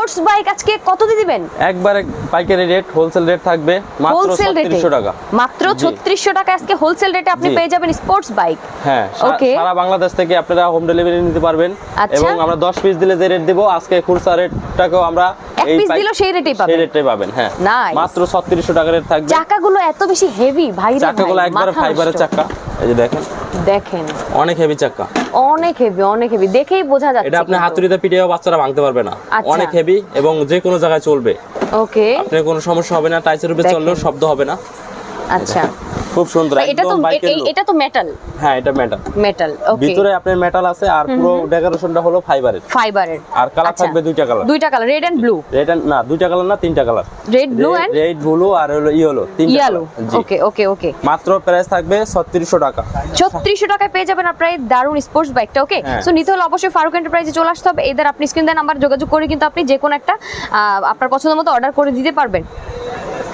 Sports bike আজকে কত দিয়ে দিবেন? একবারে পাইকারি রেট, হোলসেল রেট থাকবে মাত্র 3600 টাকা। মাত্র 3600 টাকা আজকে হোলসেল রেটে আপনি পেয়ে যাবেন স্পোর্টস বাইক। হ্যাঁ, সারা বাংলাদেশ থেকে আপনারা হোম ডেলিভারি নিতে পারবেন। এবং আমরা 10 পিস দিলে যে রেট দেব, আজকে খুচরা রেটটাকেও আমরা এক পিস দিলেও সেই রেটেই পাবেন। সেই রেটেই পাবেন। হ্যাঁ, মাত্র 3600 টাকা রেট থাকবে। চাকাগুলো এত বেশি হেভি ভাই রে ভাই, চাকাগুলো একবারে ফাইবারের চাকা। এই যে দেখেন অনেক হেভি চাকা, অনেক হেভি, অনেক হেভি, দেখেই বোঝা যাচ্ছে। এটা আপনি হাতুড়িতে পিটিয়েও বাচ্চারা ভাঙতে পারবে না, অনেক হেভি এবং যে কোনো জায়গায় চলবে। ওকে, আপনার কোনো সমস্যা হবে না, টাইসের উপরে চললেও শব্দ হবে না। আচ্ছা, খুব সুন্দর। এটা তো মেটাল। হ্যাঁ, এটা মেটাল। ওকে, ভিতরে আপনার মেটাল আছে আর পুরো ডেকোরেশনটা হলো ফাইবারের। আর কালার থাকবে দুইটা কালার, রেড এন্ড ব্লু। দুইটা কালার না, তিনটা কালার। রেড ব্লু আর হলো ইয়েলো, তিনটা কালার। ওকে। মাত্র প্রাইস থাকবে 3600 টাকা। 3600 টাকায় পেয়ে যাবেন আপনার এই দারুন স্পোর্টস বাইকটা। ওকে, সো নিতে হলে অবশ্যই ফারুক এন্টারপ্রাইজে চলে আসতে হবে। এদের আপনি স্ক্রিন দেওয়া নাম্বার যোগাযোগ করে কিন্তু আপনি যে কোনো একটা আপনার পছন্দ মতো অর্ডার করে দিতে পারবেন।